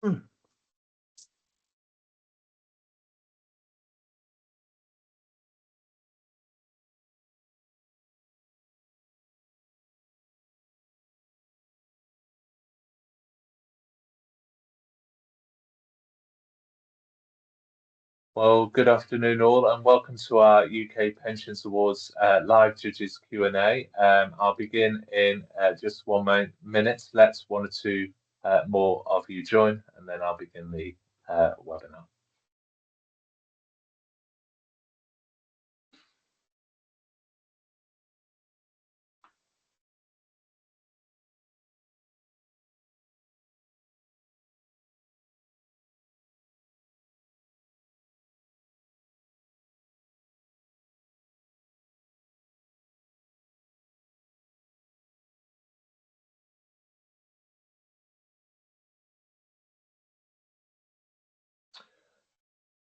Hmm. Well, good afternoon all, and welcome to our UK Pensions Awards live judges Q&A. I'll begin in just minute. Let's one or two more of you join, and then I'll begin the webinar.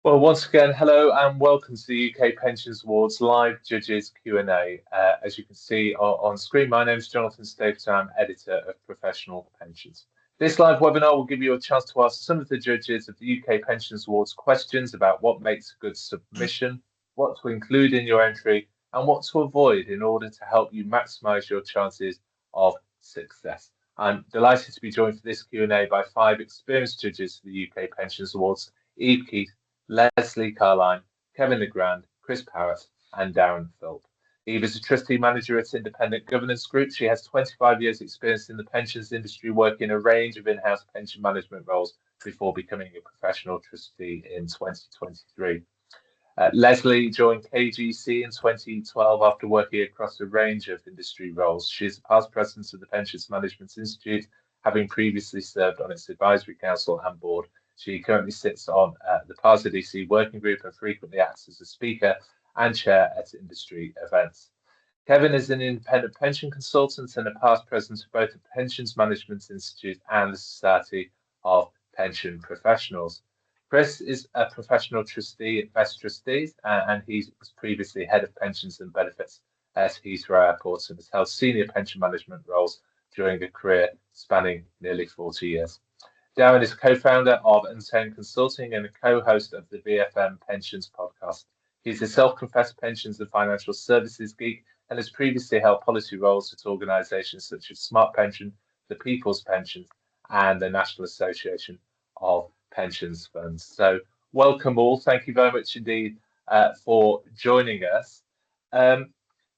Well, once again, hello and welcome to the UK Pensions Awards live judges Q&A. As you can see on screen, my name is Jonathan Stapleton. I'm editor of Professional Pensions. This live webinar will give you a chance to ask some of the judges of the UK Pensions Awards questions about what makes a good submission, what to include in your entry, and what to avoid in order to help you maximise your chances of success. I'm delighted to be joined for this Q&A by five experienced judges for the UK Pensions Awards: Eve Keith, Leslie Carline, Kevin Legrand, Chris Parrott, and Darren Philp. Eve is a trustee manager at Independent Governance Group. She has 25 years' experience in the pensions industry, working a range of in-house pension management roles before becoming a professional trustee in 2023. Leslie joined KGC in 2012 after working across a range of industry roles. She is past president of the Pensions Management Institute, having previously served on its advisory council and board. She currently sits on the PARSA DC working group and frequently acts as a speaker and chair at industry events. Kevin is an independent pension consultant and a past president of both the Pensions Management Institute and the Society of Pension Professionals. Chris is a professional trustee at Best Trustees, and he was previously head of pensions and benefits at Heathrow Airport and has held senior pension management roles during a career spanning nearly 40 years. Darren is co-founder of Untamed Consulting and a co-host of the VFM Pensions podcast. He's a self-confessed pensions and financial services geek and has previously held policy roles at organisations such as Smart Pension, the People's Pensions, and the National Association of Pensions Funds. So welcome all. Thank you very much indeed for joining us. Um,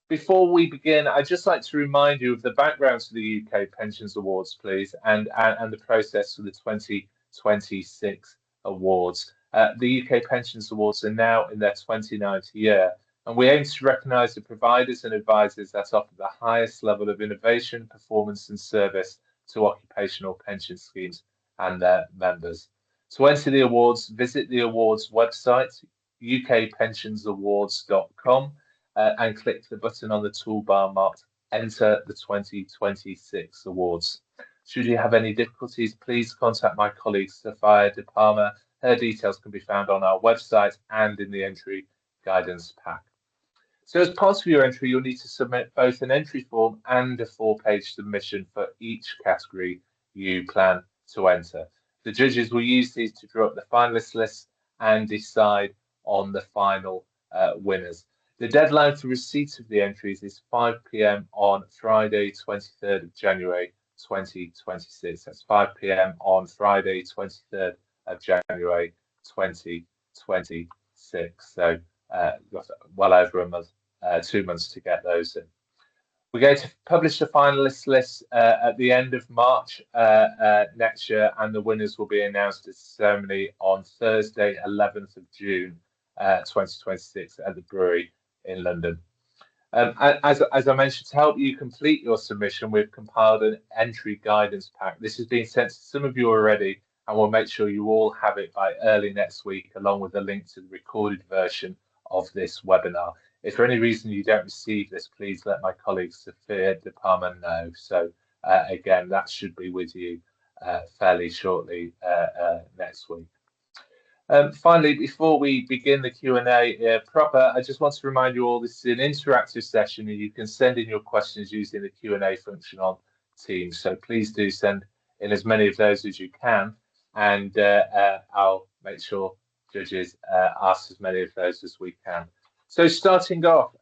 Before we begin, I'd just like to remind you of the background to the UK Pensions Awards, please, and the process for the 2026 awards. The UK Pensions Awards are now in their 29th year, and we aim to recognise the providers and advisors that offer the highest level of innovation, performance, and service to occupational pension schemes and their members. To enter the awards, visit the awards website, ukpensionsawards.com, and click the button on the toolbar marked Enter the 2026 Awards. Should you have any difficulties, please contact my colleague Sophia De Palma. Her details can be found on our website and in the entry guidance pack. So as part of your entry, you'll need to submit both an entry form and a 4-page submission for each category you plan to enter. The judges will use these to draw up the finalist list and decide on the final winners. The deadline for receipt of the entries is 5 p.m. on Friday, 23rd of January 2026. That's 5 p.m. on Friday, 23rd of January 2026. So well over a month, 2 months to get those in. We're going to publish the finalist list at the end of March next year, and the winners will be announced at the ceremony on Thursday, 11th of June 2026 at the Brewery in London. As I mentioned, to help you complete your submission, we've compiled an entry guidance pack. This has been sent to some of you already, and we'll make sure you all have it by early next week, along with a link to the recorded version of this webinar. If for any reason you don't receive this, please let my colleague Sophia De Palma know. So again, that should be with you fairly shortly next week. Finally, before we begin the Q&A proper, I just want to remind you all this is an interactive session and you can send in your questions using the Q&A function on Teams. So please do send in as many of those as you can. and I'll make sure judges ask as many of those as we can. So starting off,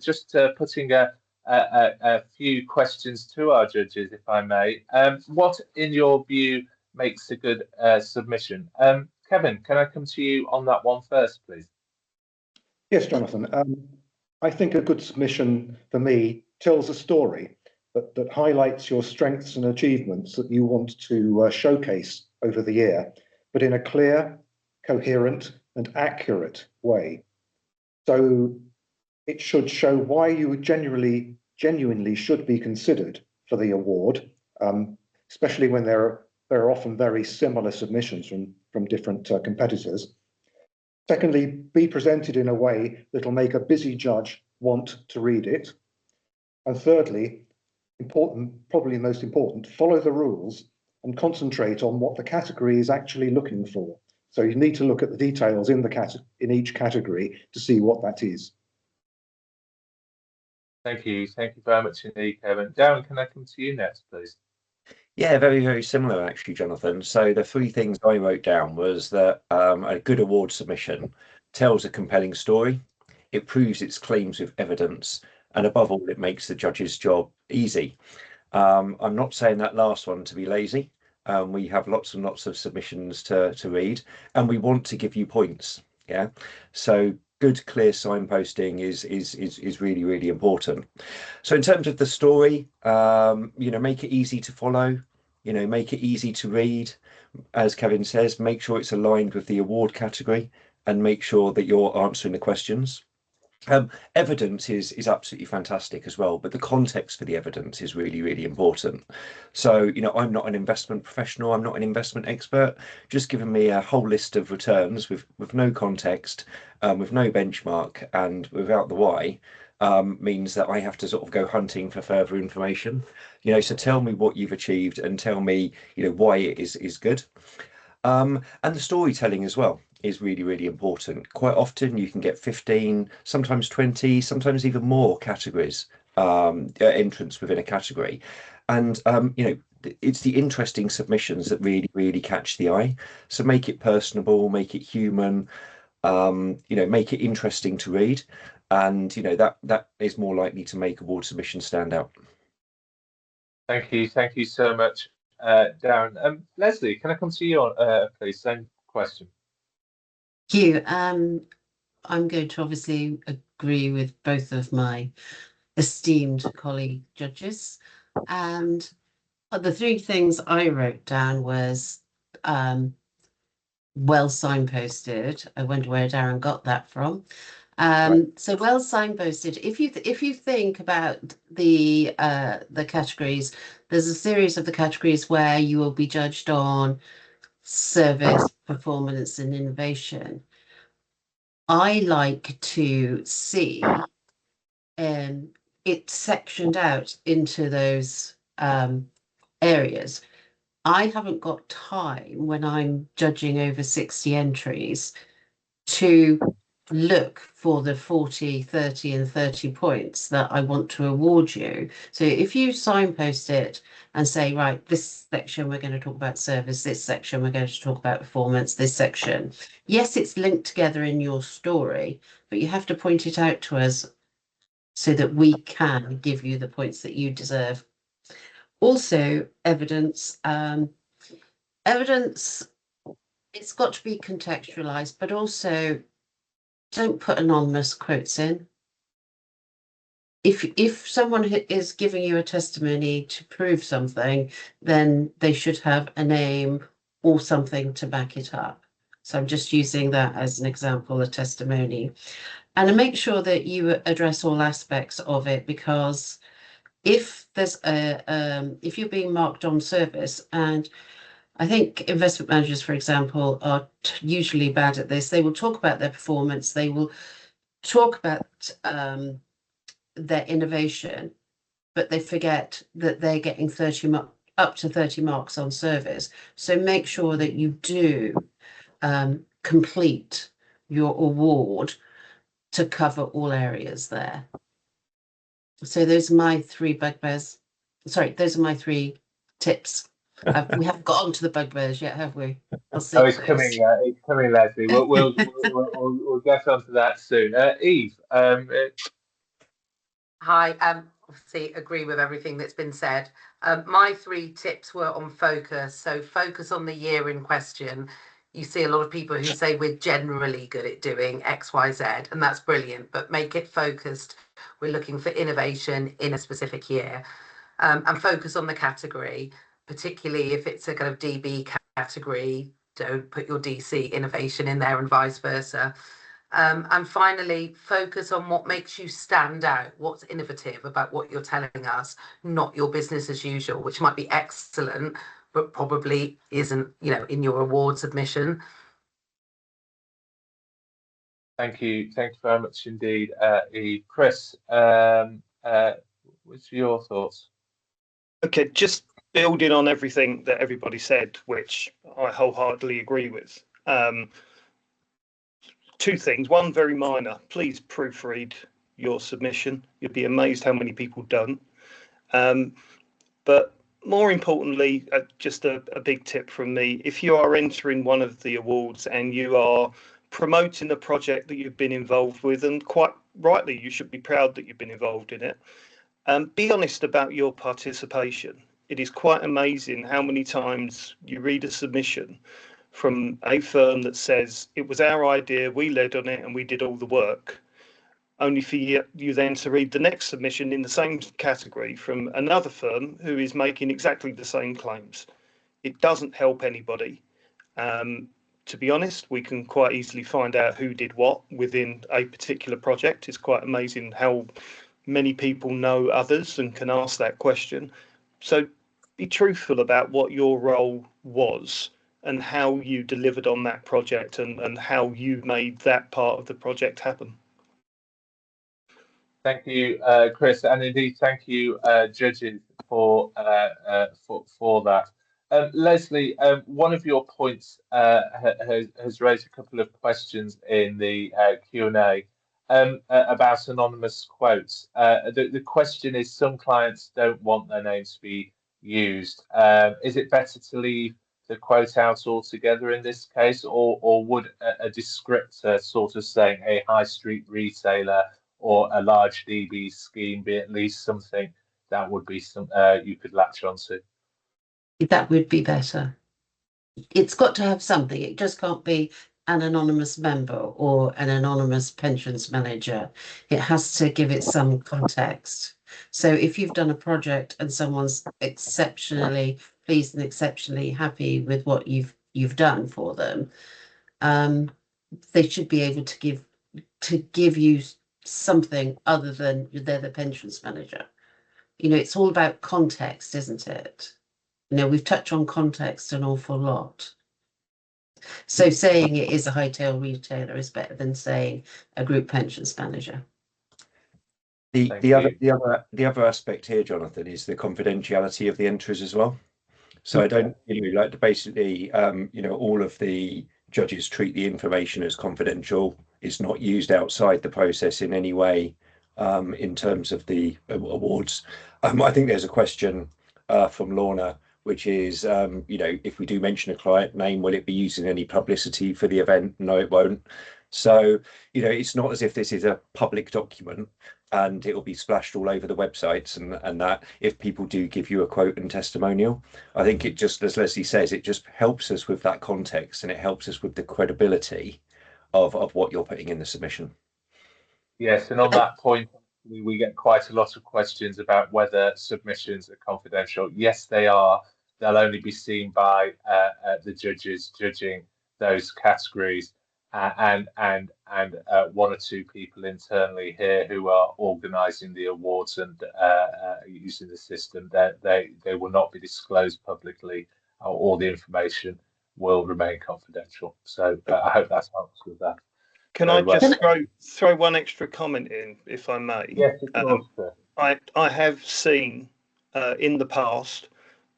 just putting a few questions to our judges, if I may. What, in your view, makes a good submission? Kevin, can I come to you on that one first, please? Yes, Jonathan. I think a good submission for me tells a story that highlights your strengths and achievements that you want to showcase over the year, but in a clear, coherent, and accurate way. So it should show why you genuinely should be considered for the award, especially when there are often very similar submissions from different competitors. Secondly, be presented in a way that'll make a busy judge want to read it. And thirdly, probably most important, follow the rules and concentrate on what the category is actually looking for. So you need to look at the details in each category to see what that is. Thank you very much indeed, Kevin. Darren, can I come to you next, please? Yeah, very, very similar actually, Jonathan. So the three things I wrote down was that a good award submission tells a compelling story, it proves its claims with evidence, and above all, it makes the judge's job easy. I'm not saying that last one to be lazy. We have lots and lots of submissions to read, and we want to give you points. Yeah, so good, clear signposting is really, really important. So in terms of the story, make it easy to follow, make it easy to read. As Kevin says, make sure it's aligned with the award category and make sure that you're answering the questions. Evidence is absolutely fantastic as well, but the context for the evidence is really, really important. So, I'm not an investment professional, I'm not an investment expert. Just giving me a whole list of returns with no context, with no benchmark, and without the why, means that I have to sort of go hunting for further information. So tell me what you've achieved and tell me, why it is good. And the storytelling as well is really, really important. Quite often you can get 15, sometimes 20, sometimes even more categories, entrants within a category. And, it's the interesting submissions that really, really catch the eye. So make it personable, make it human, make it interesting to read. And, that is more likely to make award submissions stand out. Thank you so much, Darren. Leslie, can I come to you on, please? Same question. Thank you. I'm going to obviously agree with both of my esteemed colleague judges. And the three things I wrote down was well signposted. I wonder where Darren got that from. Right. So well signposted. If you think about the categories, there's a series of the categories where you will be judged on service, performance, and innovation. I like to see it sectioned out into those areas. I haven't got time when I'm judging over 60 entries to look for the 40, 30 and 30 points that I want to award you. So if you signpost it and say, right, this section we're going to talk about service, this section we're going to talk about performance, this section, yes, it's linked together in your story, but you have to point it out to us so that we can give you the points that you deserve. Also, evidence, it's got to be contextualized, but also don't put anonymous quotes in. If someone is giving you a testimony to prove something, then they should have a name or something to back it up. So I'm just using that as an example, a testimony. And make sure that you address all aspects of it, because if there's if you're being marked on service, and I think investment managers, for example, are usually bad at this. They will talk about their performance. They will talk about their innovation, but they forget that they're getting up to 30 marks on service. So make sure that you do complete your award to cover all areas there. So those are my three bugbears. Sorry, those are my three tips We haven't got onto the bugbears yet, have we? We'll see Oh, it's first. coming, Leslie. We'll get onto that soon. Eve, Hi, obviously agree with everything that's been said. My 3 tips were on focus. So focus on the year in question. You see a lot of people who say we're generally good at doing X, Y, Z, and that's brilliant, but make it focused. We're looking for innovation in a specific year. And focus on the category, particularly if it's a kind of DB category. Don't put your DC innovation in there and vice versa. And finally, focus on what makes you stand out, what's innovative about what you're telling us, not your business as usual, which might be excellent, but probably isn't, in your award submission. thank you very much indeed, Eve. Chris, what's your thoughts? Okay, just building on everything that everybody said, which I wholeheartedly agree with. 2 things. One, very minor. Please proofread your submission. You'll be amazed how many people don't. But more importantly, just a big tip from me. If you are entering one of the awards and you are promoting the project that you've been involved with, and quite rightly, you should be proud that you've been involved in it, be honest about your participation. It is quite amazing how many times you read a submission from a firm that says it was our idea, we led on it and we did all the work, only for you then to read the next submission in the same category from another firm who is making exactly the same claims. It doesn't help anybody. To be honest, we can quite easily find out who did what within a particular project. It's quite amazing how many people know others and can ask that question. So be truthful about what your role was and how you delivered on that project and how you made that part of the project happen. Thank you, Chris, and indeed thank you, judges, for that. Leslie, one of your points has raised a couple of questions in the Q&A about anonymous quotes. The question is, some clients don't want their names to be used. Is it better to leave the quote out altogether in this case, or would a descriptor sort of saying a high street retailer or a large DB scheme be at least something that would be some you could latch onto? That would be better. It's got to have something. It just can't be an anonymous member or an anonymous pensions manager. It has to give it some context. So if you've done a project and someone's exceptionally pleased and exceptionally happy with what you've done for them, they should be able to give you something other than they're the pensions manager. It's all about context, isn't it? We've touched on context an awful lot. So saying it is a high-tail retailer is better than saying a group pensions manager. The other aspect here, Jonathan, is the confidentiality of the entries as well. So I don't like to basically, all of the judges treat the information as confidential. It's not used outside the process in any way in terms of the awards. I think there's a question from Lorna, which is, if we do mention a client name, will it be used in any publicity for the event? No, it won't. So, it's not as if this is a public document and it will be splashed all over the websites and that if people do give you a quote and testimonial. I think it just, as Leslie says, it just helps us with that context and it helps us with the credibility of what you're putting in the submission. Yes, and on that point, we get quite a lot of questions about whether submissions are confidential. Yes, they are. They'll only be seen by the judges judging those categories, and one or two people internally here who are organising the awards and using the system. They will not be disclosed publicly. All the information will remain confidential. So I hope that helps with that. Can I just throw one extra comment in, if I may? Yes, of course, sir. I have seen in the past,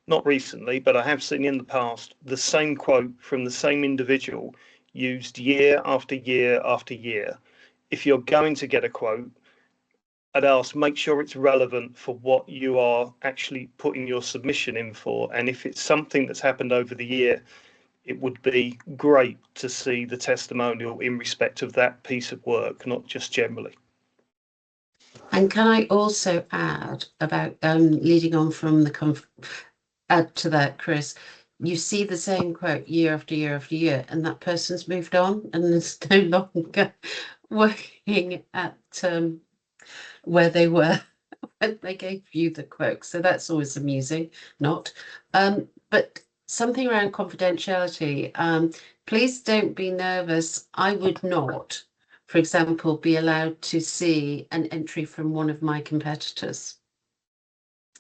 not recently, but I have seen in the past the same quote from the same individual used year after year after year. If you're going to get a quote, I'd ask, make sure it's relevant for what you are actually putting your submission in for. And if it's something that's happened over the year, it would be great to see the testimonial in respect of that piece of work, not just generally. And can I also add about leading on from the add to that, Chris? You see the same quote year after year after year, and that person's moved on and is no longer working at where they were when they gave you the quote. So that's always amusing, not. But something around confidentiality. Please don't be nervous. I would not, for example, be allowed to see an entry from one of my competitors.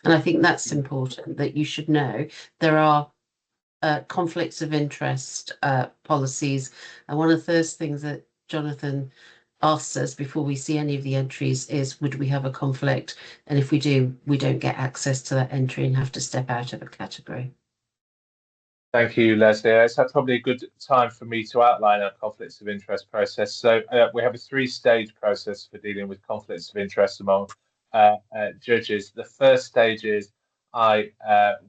And I think that's important, that you should know there are conflicts of interest policies. And one of the first things that Jonathan asks us before we see any of the entries is, would we have a conflict? And if we do, we don't get access to that entry and have to step out of a category. Thank you, Leslie. It's probably a good time for me to outline our conflicts of interest process. So we have a 3-stage process for dealing with conflicts of interest among judges. The first stage is I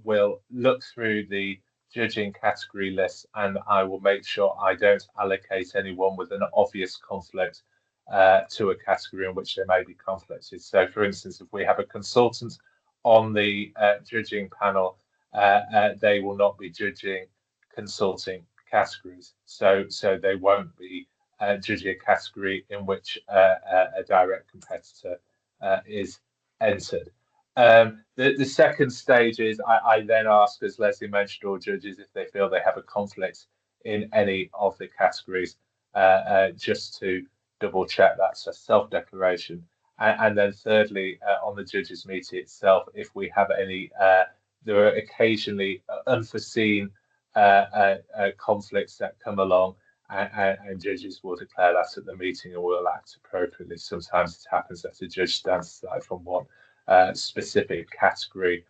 will look through the judging category list, and I will make sure I don't allocate anyone with an obvious conflict to a category in which there may be conflicted. So, for instance, if we have a consultant on the judging panel, they will not be judging consulting categories. So they won't be judging a category in which a direct competitor is entered. The second stage is I then ask, as Leslie mentioned, all judges if they feel they have a conflict in any of the categories, just to double check that's a self-declaration. And then thirdly, on the judges' meeting itself, if we have any, there are occasionally unforeseen conflicts that come along, and judges will declare that at the meeting and will act appropriately. Sometimes it happens that a judge stands aside from one specific category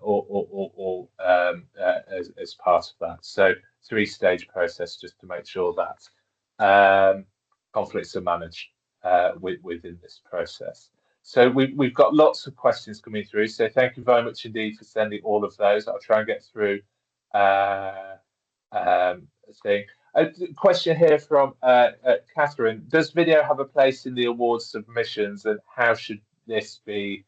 or as part of that. So 3-stage process just to make sure that conflicts are managed within this process. So we've got lots of questions coming through. So thank you very much indeed for sending all of those. I'll try and get through thing. A question here from Catherine. Does video have a place in the award submissions, and how should this be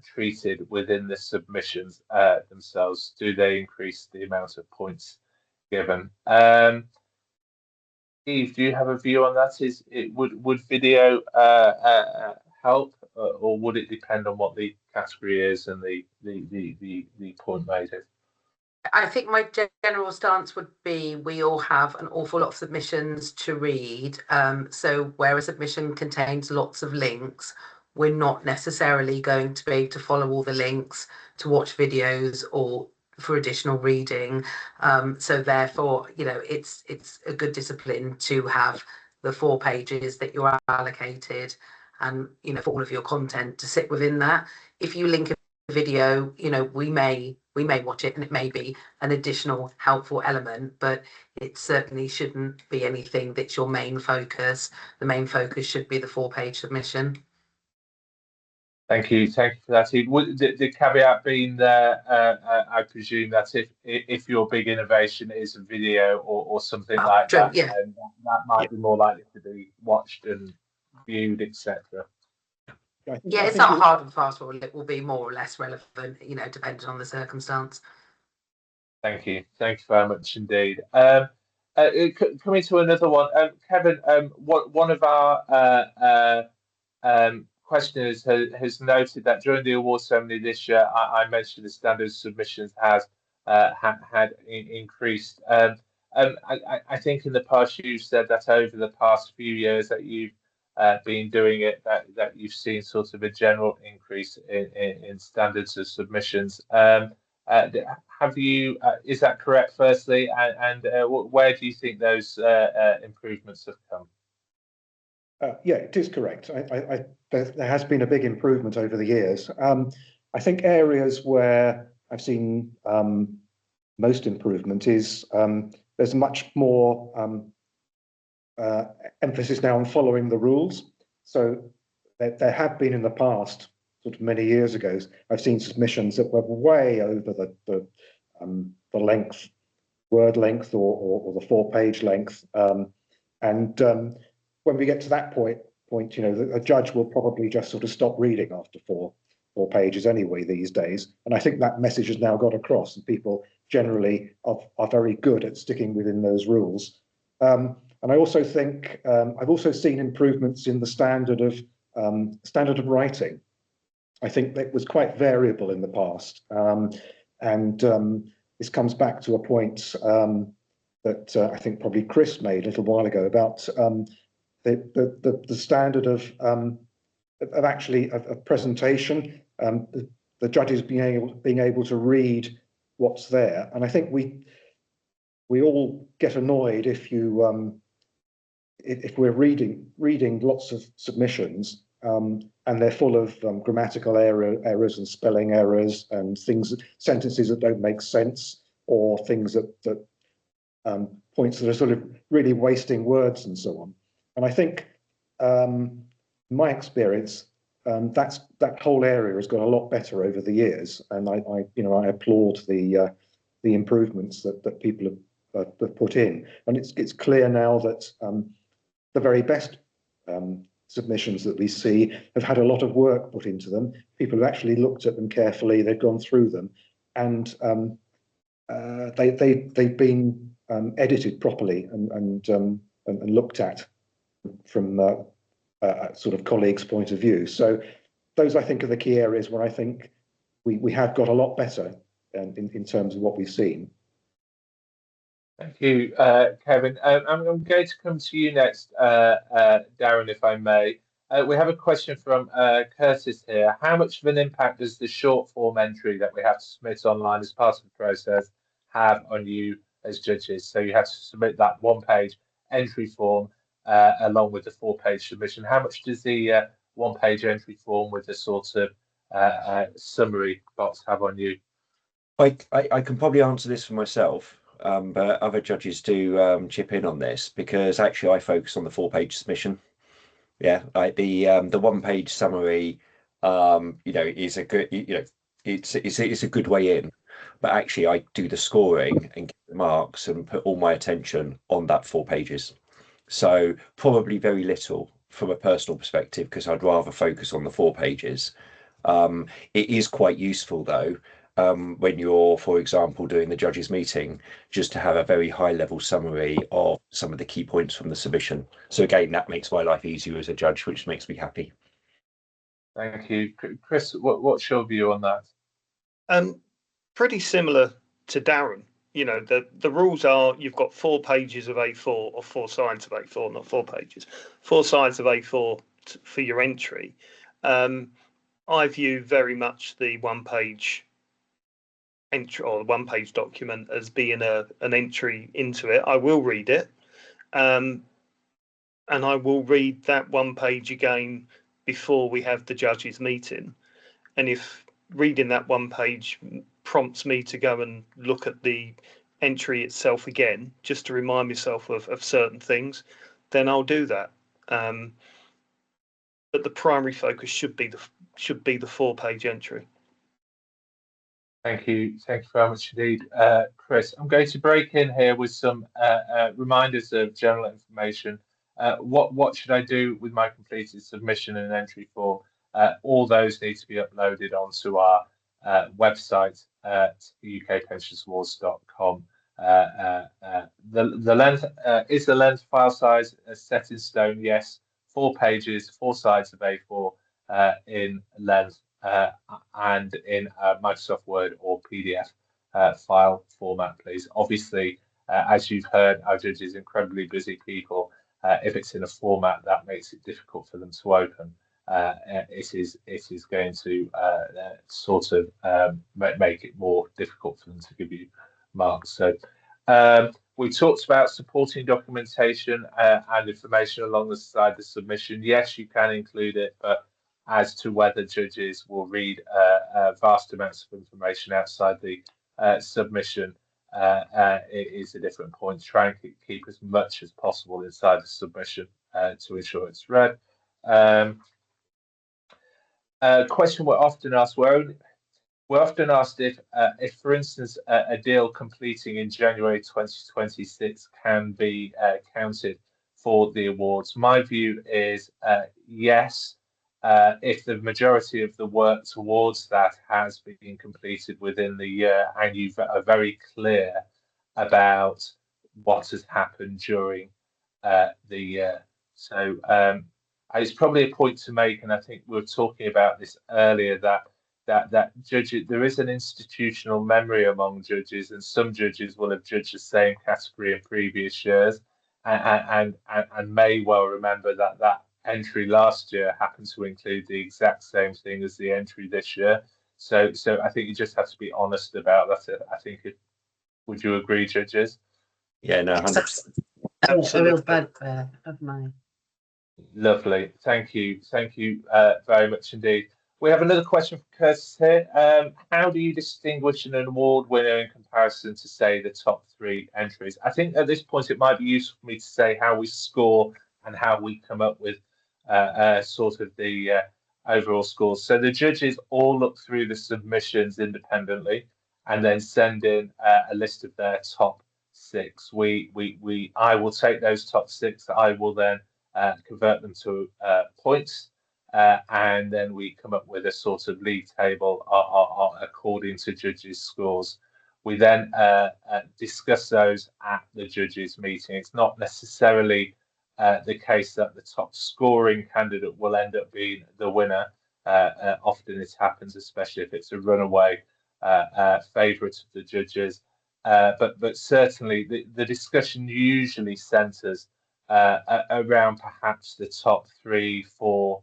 treated within the submissions themselves? Do they increase the amount of points given? Eve, do you have a view on that? Would video help, or would it depend on what the category is and the point made is? I think my general stance would be we all have an awful lot of submissions to read. So where a submission contains lots of links, we're not necessarily going to be able to follow all the links to watch videos or for additional reading. So therefore, it's a good discipline to have the 4 pages that you're allocated, and for all of your content to sit within that. If you link a video, we may watch it and it may be an additional helpful element, but it certainly shouldn't be anything that's your main focus. The main focus should be the 4-page submission. Thank you for that. The caveat being there, I presume that if your big innovation is a video or something like that, yeah, that might be more likely to be watched and viewed, etc. Yeah, it's not a hard and fast rule. It will be more or less relevant, depending on the circumstance. Thank you very much indeed. Coming to another one, Kevin. One of our questioners has noted that during the award ceremony this year, I mentioned the standard submissions has had increased. I think in the past you've said that over the past few years that you've been doing it, that you've seen sort of a general increase in standards of submissions. Have you? Is that correct? Firstly, and where do you think those improvements have come? Yeah, it is correct. There has been a big improvement over the years. I think areas where I've seen most improvement is there's much more emphasis now on following the rules. So there have been in the past, sort of many years ago, I've seen submissions that were way over the length, word length, or the 4-page length. When we get to that point, you know, a judge will probably just sort of stop reading after four pages anyway these days. And I think that message has now got across, and people generally are very good at sticking within those rules. And I also think I've also seen improvements in the standard of writing. I think that was quite variable in the past, this comes back to a point that I think probably Chris made a little while ago about the standard of presentation, the judges being able to read what's there. And I think we all get annoyed if we're reading lots of submissions and they're full of grammatical errors and spelling errors and sentences that don't make sense, or things that points that are sort of really wasting words and so on. And I think, in my experience, that whole area has got a lot better over the years, and I applaud the improvements that people have put in. And it's clear now that the very best submissions that we see have had a lot of work put into them. People have actually looked at them carefully, they've gone through them, and they've been edited properly and looked at from a sort of colleague's point of view. So those, I think, are the key areas where I think we have got a lot better in terms of what we've seen. Thank you, Kevin. I'm going to come to you next, Darren, if I may. We have a question from Curtis here. How much of an impact does the short form entry that we have to submit online as part of the process have on you as judges? So you have to submit that 1-page entry form along with the 4-page submission. How much does the 1-page entry form with the sort of summary box have on you? I can probably answer this for myself. But other judges do chip in on this, because actually I focus on the 4-page submission. Yeah, like the 1-page summary, is a good, it's a good way in. But actually, I do the scoring and get the marks and put all my attention on that 4 pages. So probably very little from a personal perspective, because I'd rather focus on the 4 pages. It is quite useful though. When you're, for example, doing the judges meeting, just to have a very high level summary of some of the key points from the submission. So again, that makes my life easier as a judge, which makes me happy. Thank you. Chris, what's your view on that? Pretty similar to Darren. You know, the rules are you've got 4 pages of A4 or 4 sides of A4, not 4 pages, 4 sides of A4 for your entry. I view very much the 1-page entry or 1-page document as being an entry into it. I will read it, and I will read that 1 page again before we have the judges meeting. And if reading that 1 page prompts me to go and look at the entry itself again, just to remind myself of certain things, then I'll do that. But the primary focus should be the 4-page entry. Thank you very much indeed, Chris. I'm going to break in here with some reminders of general information. What should I do with my completed submission and entry form? All those need to be uploaded onto our website at ukpensionsawards.com. The length is the length file size set in stone? Yes, 4 pages, 4 sides of A4 in length. And in Microsoft Word or PDF file format, please. Obviously, as you've heard, our judges are incredibly busy people. If it's in a format that makes it difficult for them to open, it is going to sort of make it more difficult for them to give you marks. So we talked about supporting documentation and information alongside the submission. Yes, you can include it, but as to whether judges will read vast amounts of information outside the submission, it is a different point. Try and keep as much as possible inside the submission to ensure it's read. Question we're often asked. We're often asked if, for instance, a deal completing in January 2026 can be counted for the awards. My view is yes, if the majority of the work towards that has been completed within the year and you are very clear about what has happened during the year. So it's probably a point to make, and I think we were talking about this earlier, that judges, there is an institutional memory among judges, and some judges will have judged the same category in previous years, and may well remember that entry last year happened to include the exact same thing as the entry this year. So I think you just have to be honest about that. I think would you agree, judges? Yeah, no, 100%. A real bugbear of mine. Lovely, thank you very much indeed. We have another question from Curtis here. How do you distinguish an award winner in comparison to, say, the top 3 entries? I think at this point it might be useful for me to say how we score and how we come up with sort of the overall scores. So the judges all look through the submissions independently and then send in a list of their top 6. I will take those top 6. I will then convert them to points. And then we come up with a sort of league table according to judges' scores. We then discuss those at the judges' meeting. It's not necessarily the case that the top scoring candidate will end up being the winner. Often it happens, especially if it's a runaway favourite of the judges. But certainly the discussion usually centres around perhaps the top 3, 4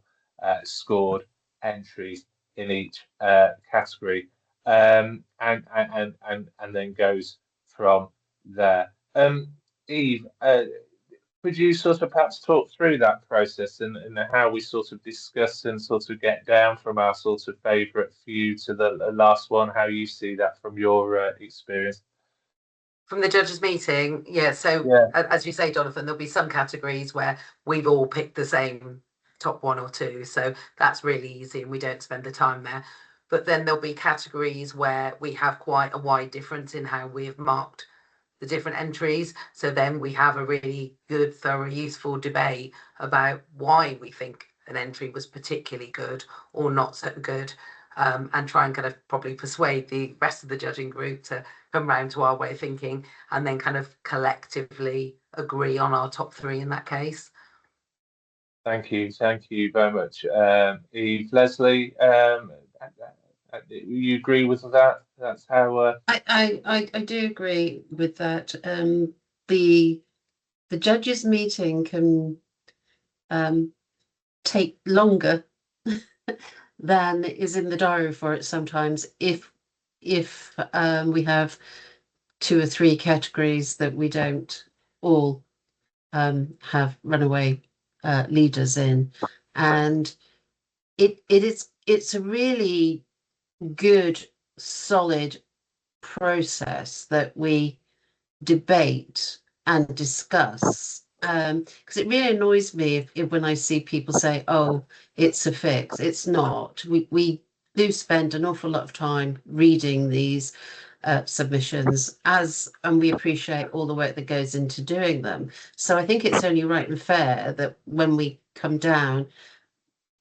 scored entries in each category, and then goes from there. Eve, could you sort of perhaps talk through that process and how we sort of discuss and sort of get down from our sort of favourite few to the last one, how you see that from your experience? From the judges' meeting, yeah. So as you say, Jonathan, there'll be some categories where we've all picked the same top 1 or 2, so that's really easy and we don't spend the time there. But then there'll be categories where we have quite a wide difference in how we have marked the different entries. So then we have a really good, thorough, useful debate about why we think an entry was particularly good or not so good, and try and kind of probably persuade the rest of the judging group to come round to our way of thinking, and then kind of collectively agree on our top 3 in that case. Thank you very much, Eve. Leslie, you agree with that? That's how. I do agree with that. The judges' meeting can take longer than is in the diary for it sometimes if we have 2 or 3 categories that we don't all have runaway leaders in, and it's a really good, solid process that we debate and discuss, because it really annoys me if when I see people say, oh, it's a fix. It's not. We do spend an awful lot of time reading these submissions, and we appreciate all the work that goes into doing them. So I think it's only right and fair that when we come down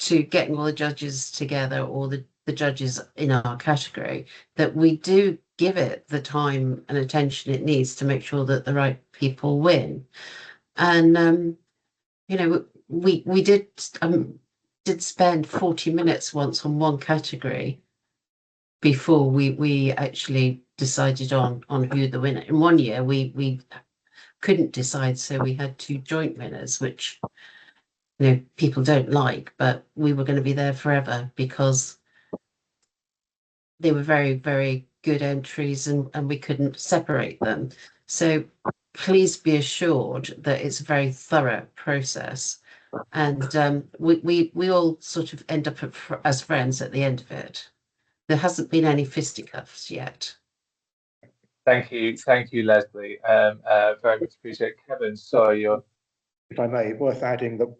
to getting all the judges together, or the judges in our category, that we do give it the time and attention it needs to make sure that the right people win. And you know, we did spend 40 minutes once on one category before we actually decided on who the winner. In one year we couldn't decide, so we had 2 joint winners, which, you know, people don't like, but we were going to be there forever because they were very, very good entries, and we couldn't separate them. So please be assured that it's a very thorough process, and we all sort of end up as friends at the end of it. There hasn't been any fisticuffs yet. Thank you, Leslie. Very much appreciate it. Kevin, sorry, you're. If I may, worth adding that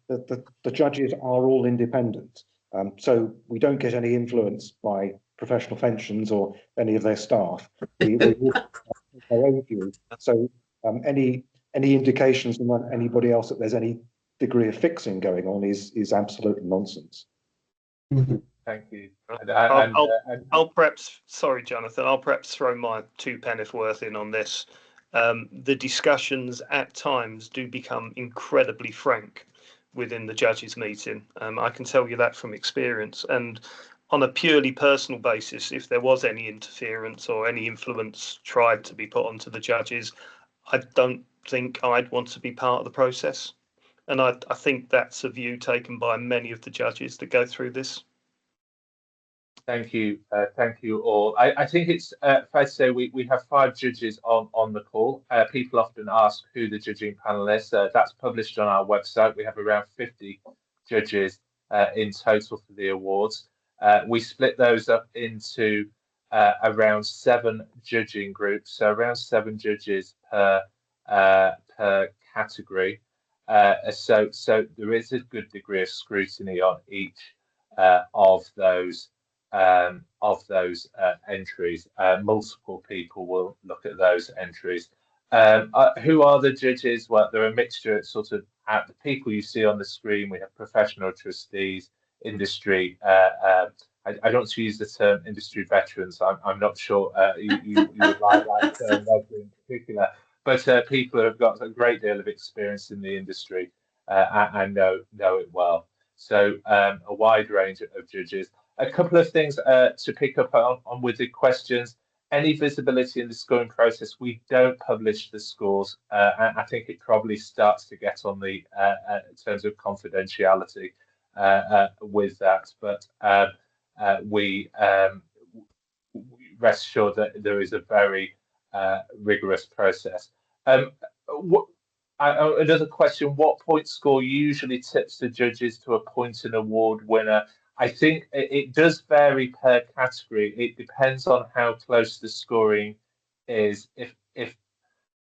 the judges are all independent. So we don't get any influence by Professional Pensions or any of their staff. We walk our own view. So any indications from anybody else that there's any degree of fixing going on is absolute nonsense. Thank you. I'll perhaps, sorry, Jonathan, I'll perhaps throw my 2 penn'orth in on this. The discussions at times do become incredibly frank within the judges' meeting. I can tell you that from experience. And on a purely personal basis, if there was any interference or any influence tried to be put onto the judges, I don't think I'd want to be part of the process. And I think that's a view taken by many of the judges that go through this. Thank you all. I think it's fair to say we have 5 judges on the call. People often ask who the judging panel is. That's published on our website. We have around 50 judges in total for the awards. We split those up into around 7 judging groups, so around 7 judges per category. So there is a good degree of scrutiny on each of those entries. Multiple people will look at those entries. Who are the judges? Well, they're a mixture sort of at the people you see on the screen. We have professional trustees, industry. I don't want to use the term industry veterans. I'm not sure you would like that term in particular, but people who have got a great deal of experience in the industry and know it well. So a wide range of judges. A couple of things to pick up on with the questions. Any visibility in the scoring process? We don't publish the scores. And I think it probably starts to get on the in terms of confidentiality with that. But we rest assured that there is a very rigorous process. Another question: what point score usually tips the judges to appoint an award winner? I think it does vary per category. It depends on how close the scoring is. If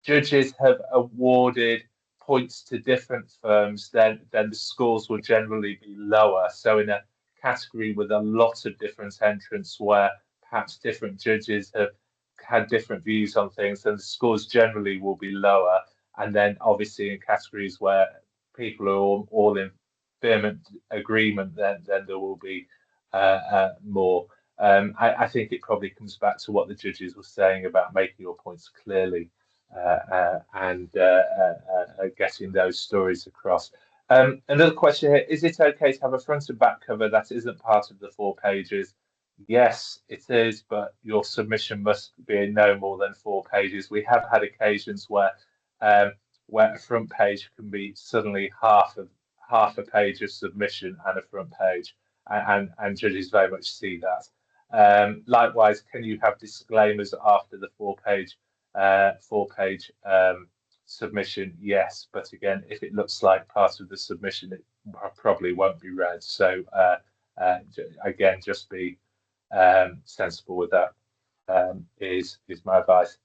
judges have awarded points to different firms, then the scores will generally be lower. So in a category with a lot of different entrants, where perhaps different judges have had different views on things, then the scores generally will be lower. And then obviously in categories where people are all in vehement agreement, then there will be more. I think it probably comes back to what the judges were saying about making your points clearly and getting those stories across. Another question here: is it okay to have a front and back cover that isn't part of the 4 pages? Yes, it is, but your submission must be no more than 4 pages. We have had occasions where a front page can be suddenly half a page of submission and a front page, and judges very much see that. Likewise, can you have disclaimers after the 4-page submission? Yes, but again, if it looks like part of the submission, it probably won't be read. So again, just be sensible with that. Is my advice.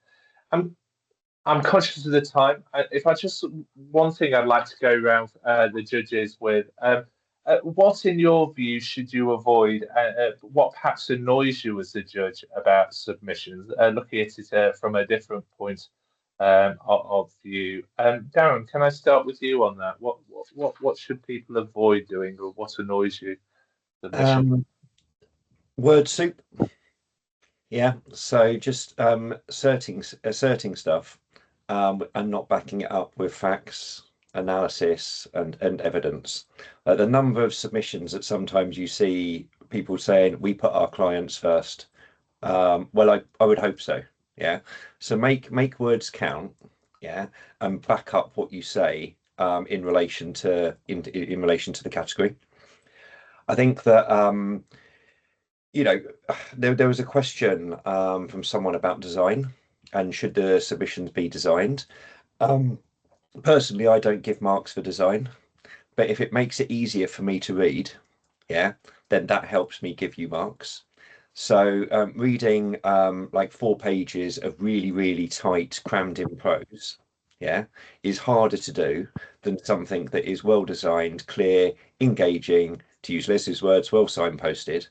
I'm conscious of the time. If I just one thing I'd like to go around the judges with. What, in your view, should you avoid? What perhaps annoys you as a judge about submissions? Looking at it from a different point of view. Darren, can I start with you on that? What should people avoid doing, or what annoys you? Word soup. Yeah. So just asserting stuff and not backing it up with facts, analysis, and evidence. The number of submissions that sometimes you see people saying we put our clients first. Well, I would hope so. Yeah. So make words count. Yeah, and back up what you say in relation to the category. I think that there was a question from someone about design and should the submissions be designed. Personally, I don't give marks for design, but if it makes it easier for me to read, yeah, then that helps me give you marks. So reading like 4 pages of really, really tight, crammed in prose, yeah, is harder to do than something that is well designed, clear, engaging, to use Leslie's words, well signposted,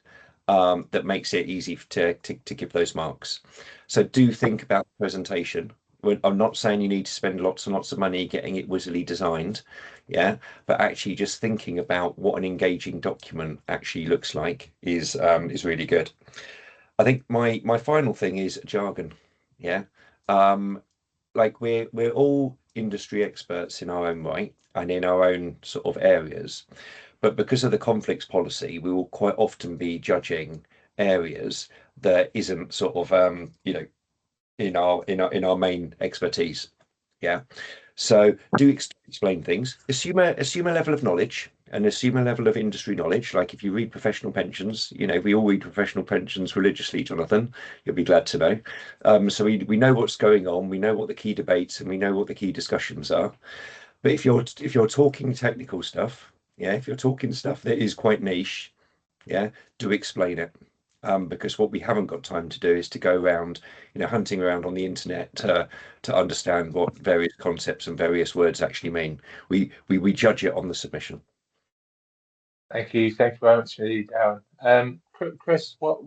that makes it easy to give those marks. So do think about the presentation. I'm not saying you need to spend lots and lots of money getting it wizzily designed, yeah, but actually just thinking about what an engaging document actually looks like is really good. I think my final thing is jargon, yeah. Like we're all industry experts in our own right and in our own sort of areas, but because of the conflicts policy, we will quite often be judging areas that isn't sort of in our main expertise. Yeah. So do explain things. Assume a level of knowledge and assume a level of industry knowledge. Like if you read professional pensions, we all read professional pensions religiously, Jonathan. You'll be glad to know. So we know what's going on. We know what the key debates and we know what the key discussions are. But if you're talking technical stuff, yeah, if you're talking stuff that is quite niche, yeah, do explain it. Because what we haven't got time to do is to go around, hunting around on the internet to understand what various concepts and various words actually mean. We judge it on the submission. Thank you very much, Darren. Chris, what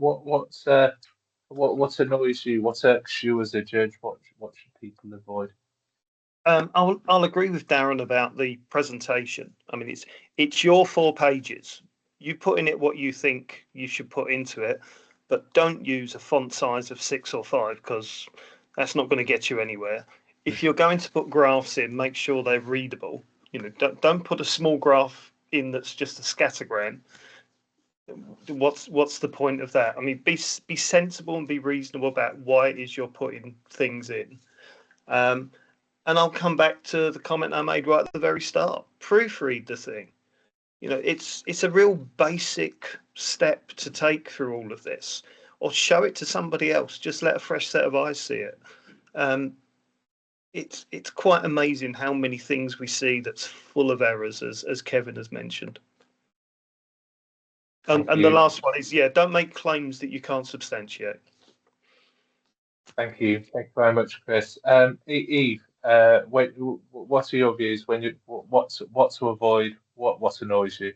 annoys you? What irks you as a judge? What should people avoid? I'll agree with Darren about the presentation. I mean, it's your 4 pages. You put in it what you think you should put into it, but don't use a font size of 6 or 5 because that's not going to get you anywhere. If you're going to put graphs in, make sure they're readable. Don't put a small graph in that's just a scattergram. What's the point of that? I mean, be sensible and be reasonable about why it is you're putting things in. And I'll come back to the comment I made right at the very start. Proofread the thing. It's a real basic step to take through all of this, or show it to somebody else. Just let a fresh set of eyes see it. It's quite amazing how many things we see that's full of errors, as Kevin has mentioned. And the last one is, don't make claims that you can't substantiate. Thank you very much, Chris. Eve, what are your views what to avoid? What annoys you?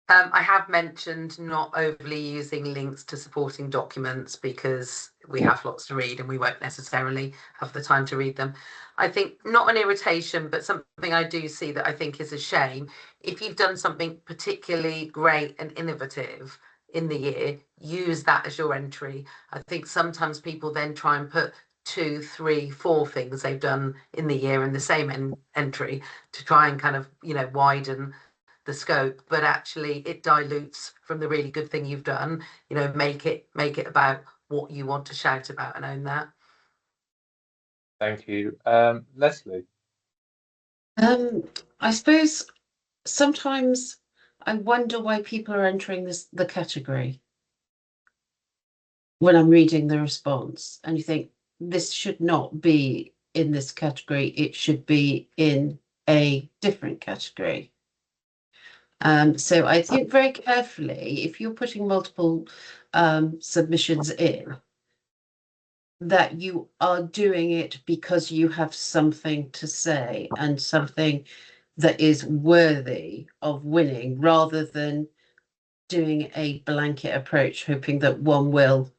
I have mentioned not overly using links to supporting documents because we have lots to read and we won't necessarily have the time to read them. I think not an irritation, but something I do see that I think is a shame. If you've done something particularly great and innovative in the year, use that as your entry. I think sometimes people then try and put 2, 3, 4 things they've done in the year in the same entry to try and kind of widen the scope, but actually it dilutes from the really good thing you've done. Make it about what you want to shout about and own that. Thank you. Leslie. I suppose sometimes I wonder why people are entering the category when I'm reading the response, and you think this should not be in this category, it should be in a different category. So I think very carefully, if you're putting multiple submissions in, that you are doing it because you have something to say and something that is worthy of winning, rather than doing a blanket approach, hoping that one will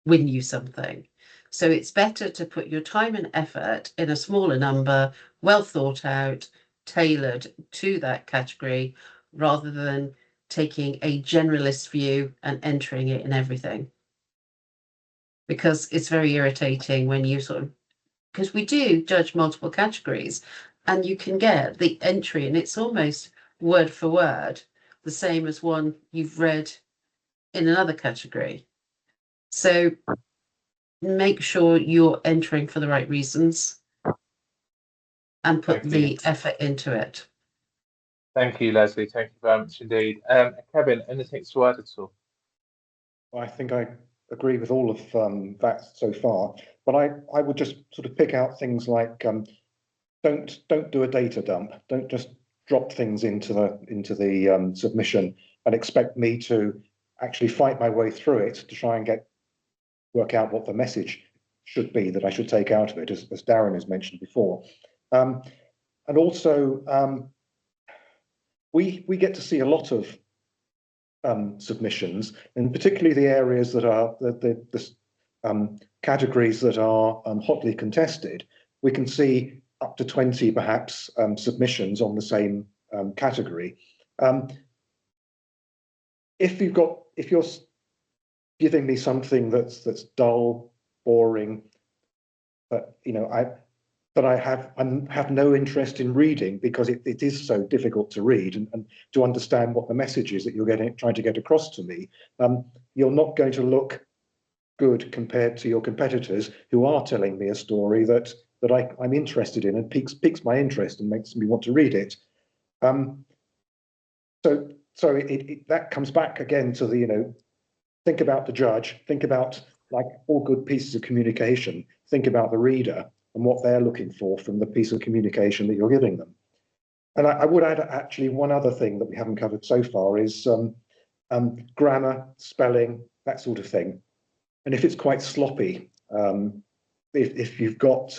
win you something. So it's better to put your time and effort in a smaller number, well thought out, tailored to that category, rather than taking a generalist view and entering it in everything. Because it's very irritating when you because we do judge multiple categories and you can get the entry and it's almost word for word the same as one you've read in another category. So make sure you're entering for the right reasons and put the effort into it. Thank you, Leslie. Thank you very much indeed. Kevin, anything to add at all? I think I agree with all of that so far, but I would just sort of pick out things like don't do a data dump. Don't just drop things into the submission and expect me to actually fight my way through it to try and work out what the message should be that I should take out of it, as Darren has mentioned before. And also, we get to see a lot of submissions, and particularly the areas that are the categories that are hotly contested, we can see up to 20 perhaps submissions on the same category. If you're giving me something that's dull, boring, but I have no interest in reading because it is so difficult to read and to understand what the message is that you're trying to get across to me, you're not going to look good compared to your competitors who are telling me a story that I'm interested in and piques my interest and makes me want to read it. So that comes back again to the think about the judge, think about, like all good pieces of communication, think about the reader and what they're looking for from the piece of communication that you're giving them. And I would add actually one other thing that we haven't covered so far is grammar, spelling, that sort of thing. And if it's quite sloppy, if you've got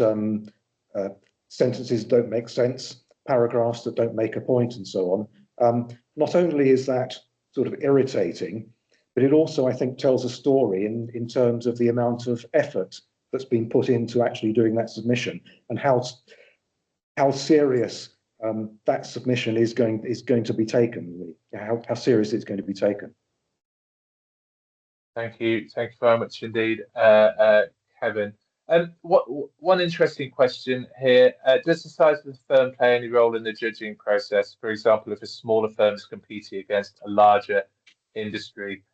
sentences that don't make sense, paragraphs that don't make a point and so on, not only is that sort of irritating, but it also, I think, tells a story in terms of the amount of effort that's been put into actually doing that submission and how serious that submission is going to be taken, how serious it's going to be taken. Thank you very much indeed, Kevin. One interesting question here: does the size of the firm play any role in the judging process? For example, if a smaller firm is competing against a larger industry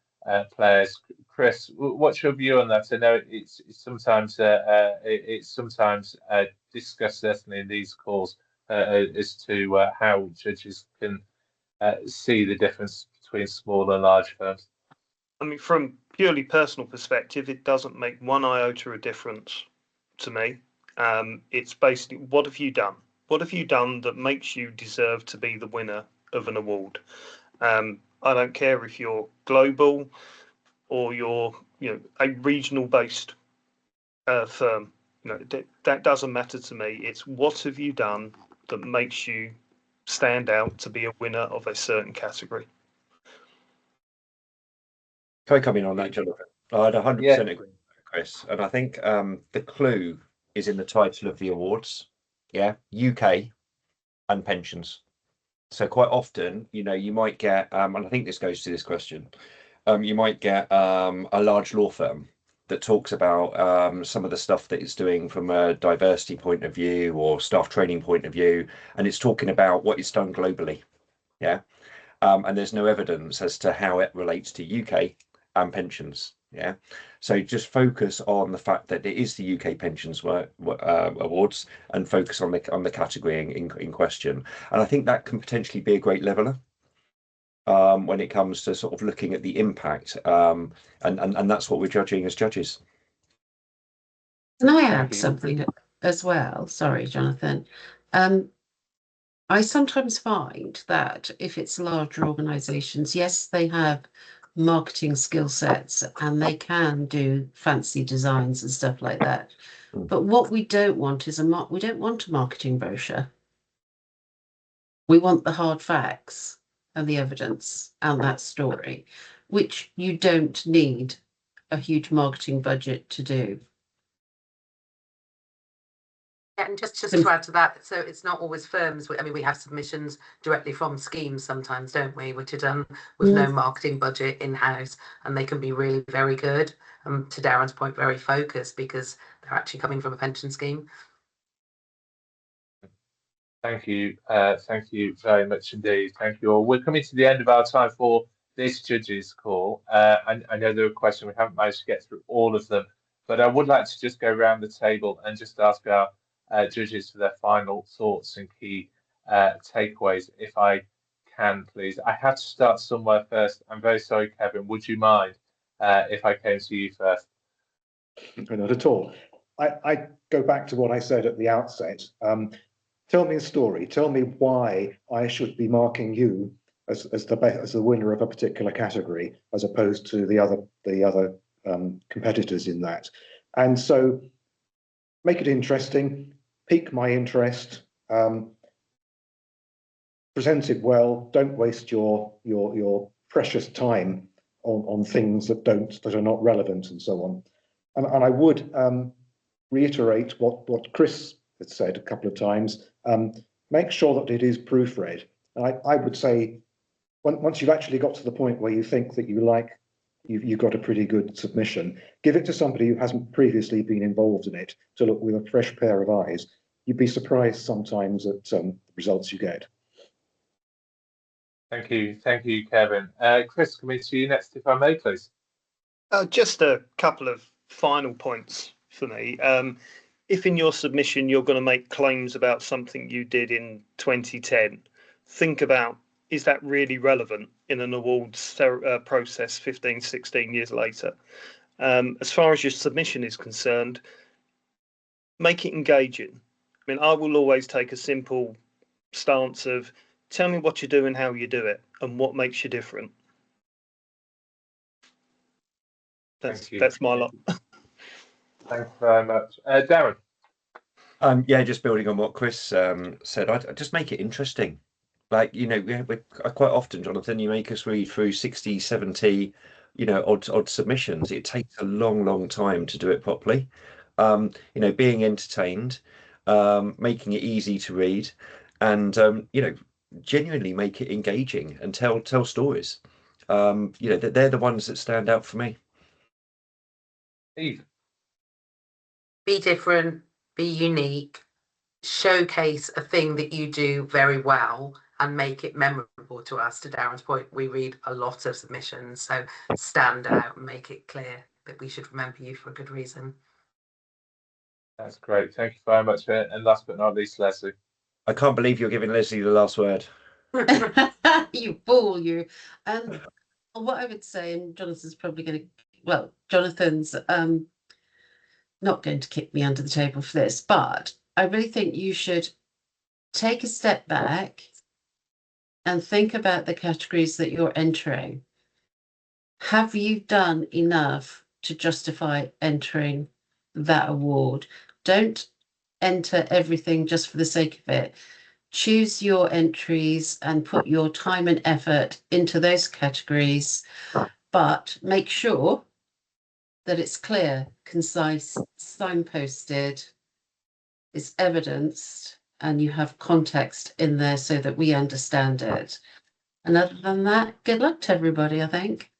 players. Chris, what's your view on that? I know it's sometimes discussed, certainly in these calls, as to how judges can see the difference between small and large firms. I mean, from purely personal perspective, it doesn't make one iota of difference to me. It's basically, what have you done? What have you done that makes you deserve to be the winner of an award? I don't care if you're global or you're, a regional-based firm. That doesn't matter to me. It's what have you done that makes you stand out to be a winner of a certain category. Can I come in on that, Jonathan? I'd 100% agree with Chris. And I think the clue is in the title of the awards. Yeah, UK and pensions. So quite often, you might get, and I think this goes to this question, you might get a large law firm that talks about some of the stuff that it's doing from a diversity point of view or staff training point of view, and it's talking about what it's done globally. Yeah. And there's no evidence as to how it relates to UK and pensions. Yeah. So just focus on the fact that it is the UK pensions awards and focus on the category in question. And I think that can potentially be a great leveler when it comes to sort of looking at the impact. And that's what we're judging as judges. Can I add something as well? Sorry, Jonathan. I sometimes find that if it's larger organisations, yes, they have marketing skill sets and they can do fancy designs and stuff like that. But what we don't want is we don't want a marketing brochure. We want the hard facts and the evidence and that story, which you don't need a huge marketing budget to do. Yeah, and just to add to that, so it's not always firms. I mean, we have submissions directly from schemes sometimes, don't we, which are done with no marketing budget in-house, and they can be really very good. To Darren's point, very focused because they're actually coming from a pension scheme. Thank you very much indeed. Thank you all. We're coming to the end of our time for this judges call. I know there are questions, we haven't managed to get through all of them, but I would like to just go around the table and just ask our judges for their final thoughts and key takeaways, if I can, please. I have to start somewhere first. I'm very sorry, Kevin. Would you mind if I came to you first? Not at all. I go back to what I said at the outset. Tell me a story. Tell me why I should be marking you as the winner of a particular category, as opposed to the other competitors in that. And so, make it interesting, pique my interest, present it well. Don't waste your precious time on things that are not relevant and so on. And I would reiterate what Chris had said a couple of times. Make sure that it is proofread. And I would say once you've actually got to the point where you think that you've got a pretty good submission, give it to somebody who hasn't previously been involved in it to look with a fresh pair of eyes. You'd be surprised sometimes at the results you get. Thank you, Kevin. Chris, coming to you next, if I may, please. Just a couple of final points for me. If in your submission you're going to make claims about something you did in 2010, think about, is that really relevant in an awards process 15, 16 years later? As far as your submission is concerned, make it engaging. I mean, I will always take a simple stance of, tell me what you do and how you do it and what makes you different. That's my lot. Thanks very much. Darren. Yeah, just building on what Chris said, I'd just make it interesting. Like, we're quite often, Jonathan, you make us read through 60, 70, odd submissions. It takes a long time to do it properly. Being entertained, making it easy to read, and genuinely make it engaging and tell stories. They're the ones that stand out for me. Eve. Be different, be unique, showcase a thing that you do very well and make it memorable to us. To Darren's point, we read a lot of submissions, so stand out and make it clear that we should remember you for a good reason. That's great. Thank you very much. And last but not least, Leslie. I can't believe you're giving Leslie the last word. You fool, you. What I would say, and Jonathan's probably going to, well, Jonathan's not going to kick me under the table for this, but I really think you should take a step back and think about the categories that you're entering. Have you done enough to justify entering that award? Don't enter everything just for the sake of it. Choose your entries and put your time and effort into those categories, but make sure that it's clear, concise, signposted, is evidenced, and you have context in there so that we understand it. And other than that, good luck to everybody, I think.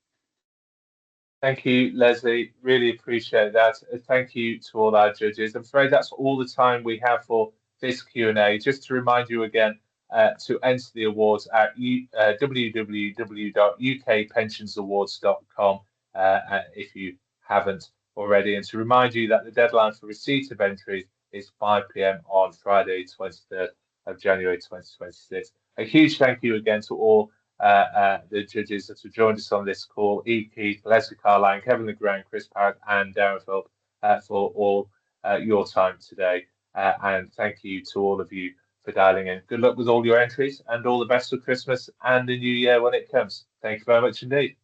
Thank you, Leslie. Really appreciate that. Thank you to all our judges. I'm afraid that's all the time we have for this Q&A. Just to remind you again, to enter the awards at www.ukpensionsawards.com if you haven't already. And to remind you that the deadline for receipt of entries is 5 p.m. on Friday, 23rd of January 2026. A huge thank you again to all the judges that have joined us on this call: Eve Keith, Leslie Carline, Kevin LeGrand, Chris Parrott, and Darren Philp, for all your time today. And thank you to all of you for dialing in. Good luck with all your entries and all the best for Christmas and the new year when it comes. Thank you very much indeed.